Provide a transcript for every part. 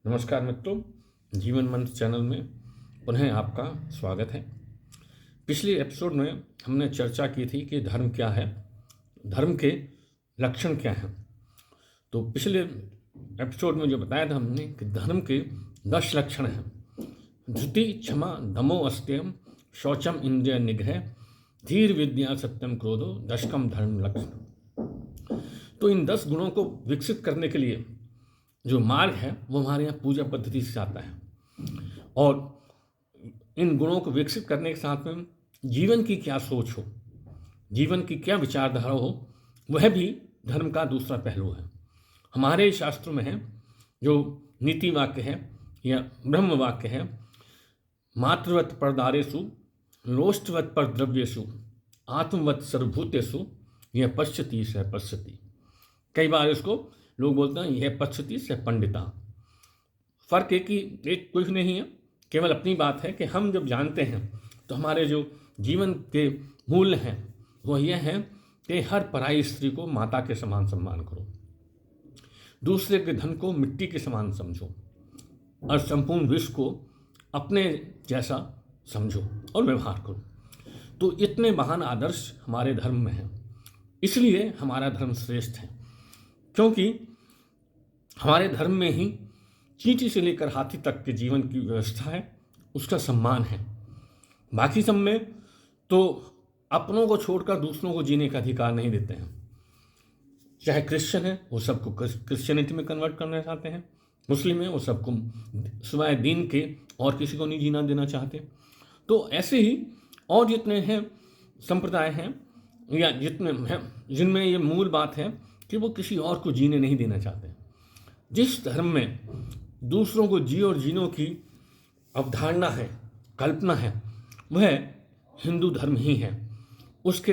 नमस्कार मित्रों, जीवन मंत्र चैनल में पुनः आपका स्वागत है। पिछले एपिसोड में हमने चर्चा की थी कि धर्म क्या है, धर्म के लक्षण क्या हैं। तो पिछले एपिसोड में जो बताया था हमने कि धर्म के 10 लक्षण हैं। धृति, क्षमा, दमो, अस्त्यम, शौचम, इंद्रिय निग्रह, धीर, विद्या, सत्यम, क्रोधो, दशकम धर्म लक्षण। तो इन 10 गुणों को विकसित करने के लिए जो मार्ग है वो हमारे यहाँ पूजा पद्धति से आता है। और इन गुणों को विकसित करने के साथ में जीवन की क्या सोच हो, जीवन की क्या विचारधारा हो, वह भी धर्म का दूसरा पहलू है। हमारे शास्त्रों में है जो नीति वाक्य है या ब्रह्म वाक्य है, मातृवत परदारेषु, लोष्टवत पर द्रव्येषु, आत्मवत सर्वभूतेषु, यह पश्यति स पश्यति। कई बार इसको लोग बोलते हैं यह पश्यति स पंडिता। फर्क है कि एक कुछ नहीं है, केवल अपनी बात है कि हम जब जानते हैं तो हमारे जो जीवन के मूल्य हैं वो यह है कि हर पराई स्त्री को माता के समान सम्मान करो, दूसरे के धन को मिट्टी के समान समझो और संपूर्ण विश्व को अपने जैसा समझो और व्यवहार करो। तो इतने महान आदर्श हमारे धर्म में हैं, इसलिए हमारा धर्म श्रेष्ठ है, क्योंकि हमारे धर्म में ही चींटी से लेकर हाथी तक के जीवन की व्यवस्था है, उसका सम्मान है। बाकी सब में तो अपनों को छोड़कर दूसरों को जीने का अधिकार नहीं देते हैं। चाहे क्रिश्चियन है वो सबको क्रिश्चियनिटी में कन्वर्ट करना चाहते हैं, मुस्लिम है वो सबको सिवाय दीन के और किसी को नहीं जीना देना चाहते। तो ऐसे ही और जितने हैं संप्रदाय हैं या जितने हैं जिनमें ये मूल बात है कि वो किसी और को जीने नहीं देना चाहते। जिस धर्म में दूसरों को जियो और जीनो की अवधारणा है, कल्पना है, वह हिंदू धर्म ही है। उसके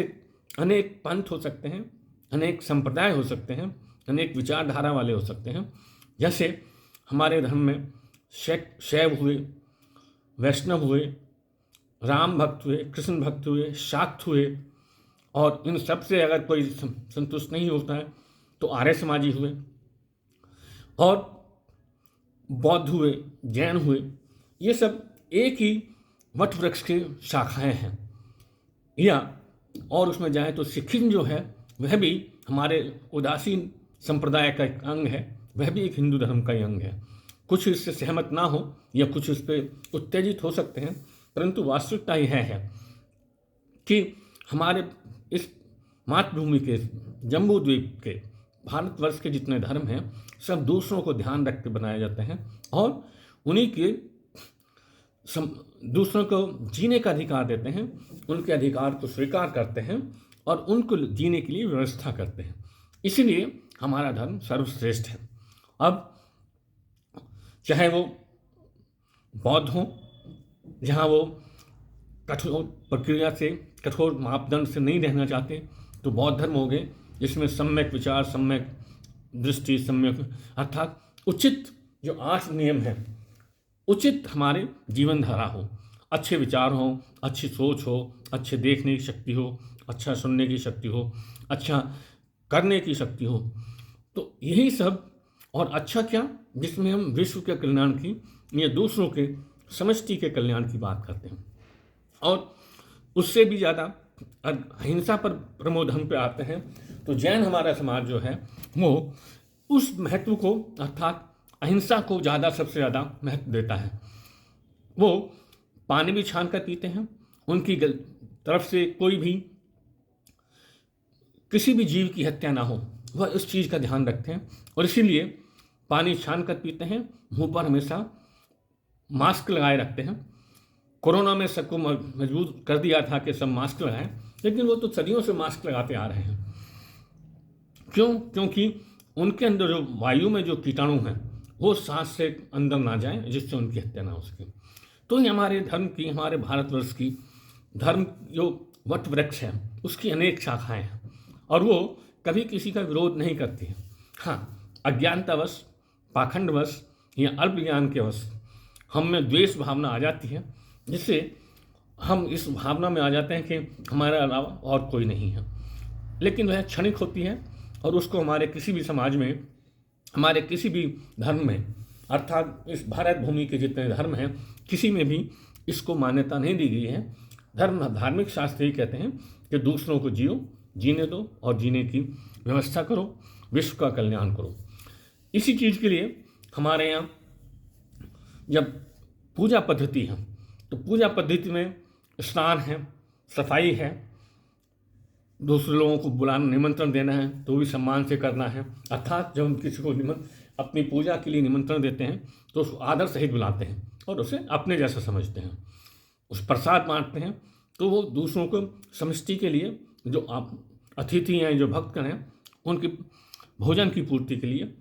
अनेक पंथ हो सकते हैं, अनेक संप्रदाय हो सकते हैं, अनेक विचारधारा वाले हो सकते हैं। जैसे हमारे धर्म में शैव हुए, वैष्णव हुए, राम भक्त हुए, कृष्ण भक्त हुए, शाक्त हुए, और इन सब से अगर कोई संतुष्ट नहीं होता है तो आर्य समाजी हुए, और बौद्ध हुए, जैन हुए। ये सब एक ही वट वृक्ष के शाखाएं हैं। या और उसमें जाए तो सिखिज्म जो है वह भी हमारे उदासीन संप्रदाय का एक अंग है, वह भी एक हिंदू धर्म का ही अंग है। कुछ इससे सहमत ना हो या कुछ इस पर उत्तेजित हो सकते हैं, परंतु वास्तविकता यह है कि हमारे इस मातृभूमि के, जम्बू द्वीप के, भारतवर्ष के जितने धर्म हैं सब दूसरों को ध्यान रख के बनाए जाते हैं और उन्हीं के दूसरों को जीने का अधिकार देते हैं, उनके अधिकार को स्वीकार करते हैं और उनको जीने के लिए व्यवस्था करते हैं। इसीलिए हमारा धर्म सर्वश्रेष्ठ है। अब चाहे वो बौद्ध हो, जहाँ वो कठोर प्रक्रिया से, कठोर मापदंड से नहीं रहना चाहते, तो बौद्ध धर्म हो गए जिसमें सम्यक विचार, सम्यक दृष्टि, सम्यक अर्थात उचित जो 8 नियम हैं, उचित हमारे जीवन धारा हो, अच्छे विचार हो, अच्छी सोच हो, अच्छे देखने की शक्ति हो, अच्छा सुनने की शक्ति हो, अच्छा करने की शक्ति हो। तो यही सब, और अच्छा क्या, जिसमें हम विश्व के कल्याण की या दूसरों के समष्टि के कल्याण की बात करते हैं। और उससे भी ज़्यादा अहिंसा पर प्रमोधन पे आते हैं तो जैन हमारा समाज जो है वो उस महत्व को, अर्थात अहिंसा को ज़्यादा, सबसे ज़्यादा महत्व देता है। वो पानी भी छान कर पीते हैं, उनकी तरफ से कोई भी किसी भी जीव की हत्या ना हो, वह इस चीज़ का ध्यान रखते हैं और इसीलिए पानी छान कर पीते हैं, मुंह पर हमेशा मास्क लगाए रखते हैं। कोरोना में सबको मजबूर कर दिया था कि सब मास्क लगाएं, लेकिन वो तो सदियों से मास्क लगाते आ रहे हैं। क्यों? क्योंकि उनके अंदर जो वायु में जो कीटाणु हैं वो सांस से अंदर ना जाएं, जिससे उनकी हत्या ना हो सके। तो ये हमारे धर्म की, हमारे भारतवर्ष की धर्म जो वट वृक्ष है उसकी अनेक शाखाएं हैं और वो कभी किसी का विरोध नहीं करती है। हाँ, अज्ञानतावश, पाखंडवश या अल्प ज्ञान के वश हम में द्वेष भावना आ जाती है, जिससे हम इस भावना में आ जाते हैं कि हमारे अलावा और कोई नहीं है। लेकिन वह क्षणिक होती है और उसको हमारे किसी भी समाज में, हमारे किसी भी धर्म में अर्थात इस भारत भूमि के जितने धर्म हैं किसी में भी इसको मान्यता नहीं दी गई है। धार्मिक शास्त्र ही कहते हैं कि दूसरों को जियो, जीने दो और जीने की व्यवस्था करो, विश्व का कल्याण करो। इसी चीज़ के लिए हमारे यहाँ जब पूजा पद्धति है तो पूजा पद्धति में स्नान है, सफाई है, दूसरे लोगों को बुलाना, निमंत्रण देना है तो भी सम्मान से करना है। अर्थात जब हम किसी को अपनी पूजा के लिए निमंत्रण देते हैं तो उसको आदर सहित बुलाते हैं और उसे अपने जैसा समझते हैं। उस प्रसाद बांटते हैं तो वो दूसरों को समष्टि के लिए, जो आप अतिथि हैं, जो भक्तगण हैं, उनकी भोजन की पूर्ति के लिए,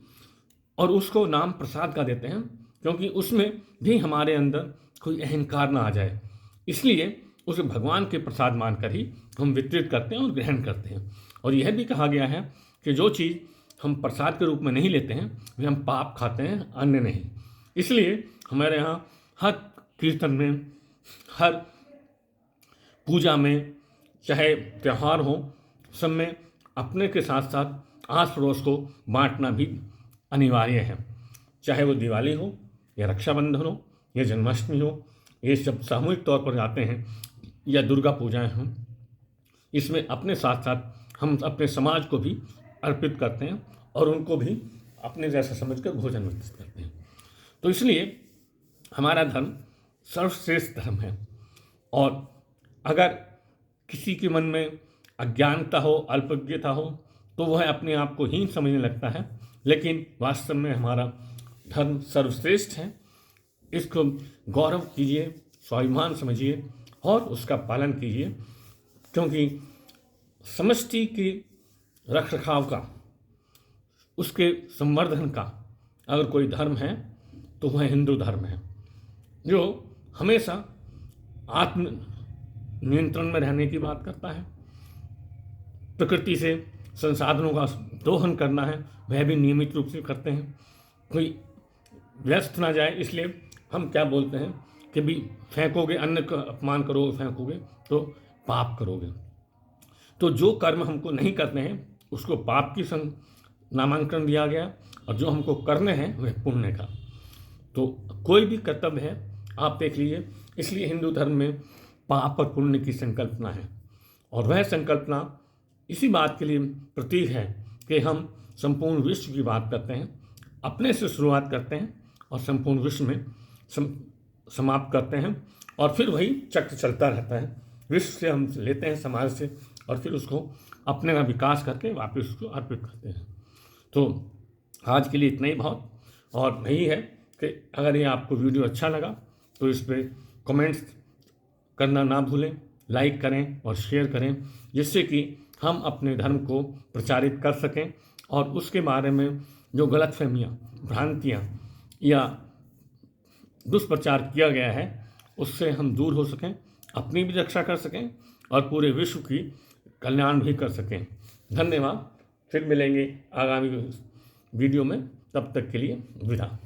और उसको नाम प्रसाद का देते हैं क्योंकि उसमें भी हमारे अंदर कोई अहंकार ना आ जाए। इसलिए उसे भगवान के प्रसाद मानकर ही हम वितरित करते हैं और ग्रहण करते हैं। और यह भी कहा गया है कि जो चीज़ हम प्रसाद के रूप में नहीं लेते हैं वे हम पाप खाते हैं, अन्य नहीं। इसलिए हमारे यहाँ हर कीर्तन में, हर पूजा में, चाहे त्यौहार हो, सब में अपने के साथ साथ आस पड़ोस को बांटना भी अनिवार्य है। चाहे वो दिवाली हो या रक्षाबंधन हो या जन्माष्टमी हो, ये सब सामूहिक तौर पर जाते हैं, या दुर्गा पूजाएं हों, इसमें अपने साथ साथ हम अपने समाज को भी अर्पित करते हैं और उनको भी अपने जैसा समझकर भोजन वितरित करते हैं। तो इसलिए हमारा धर्म सर्वश्रेष्ठ धर्म है। और अगर किसी के मन में अज्ञानता हो, अल्पज्ञता हो, तो वह अपने आप को हीन समझने लगता है, लेकिन वास्तव में हमारा धर्म सर्वश्रेष्ठ है। इसको गौरव कीजिए, स्वाभिमान समझिए और उसका पालन कीजिए, क्योंकि समष्टि की रखरखाव का, उसके संवर्धन का अगर कोई धर्म है तो वह हिंदू धर्म है, जो हमेशा आत्म नियंत्रण में रहने की बात करता है। प्रकृति से संसाधनों का दोहन करना है, वह भी नियमित रूप से करते हैं। कोई व्यस्त ना जाए, इसलिए हम क्या बोलते हैं कि भी फेंकोगे, अन्न का अपमान करोगे, फेंकोगे तो पाप करोगे। तो जो कर्म हमको नहीं करने हैं उसको पाप की संग नामांकन दिया गया, और जो हमको करने हैं वह पुण्य का। तो कोई भी कर्तव्य है, आप देख लीजिए, इसलिए हिंदू धर्म में पाप और पुण्य की संकल्पना है। और वह संकल्पना इसी बात के लिए प्रतीक है कि हम संपूर्ण विश्व की बात करते हैं, अपने से शुरुआत करते हैं और संपूर्ण विश्व में समाप्त करते हैं, और फिर वही चक्र चलता रहता है। विश्व से हम लेते हैं, समाज से, और फिर उसको अपने का विकास करके वापस उसको अर्पित करते हैं। तो आज के लिए इतना ही बहुत। और यही है कि अगर ये आपको वीडियो अच्छा लगा तो इस पर कमेंट्स करना ना भूलें, लाइक करें और शेयर करें, जिससे कि हम अपने धर्म को प्रचारित कर सकें और उसके बारे में जो गलतफहमियाँ, भ्रांतियाँ या दुष्प्रचार किया गया है उससे हम दूर हो सकें, अपनी भी रक्षा कर सकें और पूरे विश्व की कल्याण भी कर सकें। धन्यवाद। फिर मिलेंगे आगामी वीडियो में, तब तक के लिए विदा।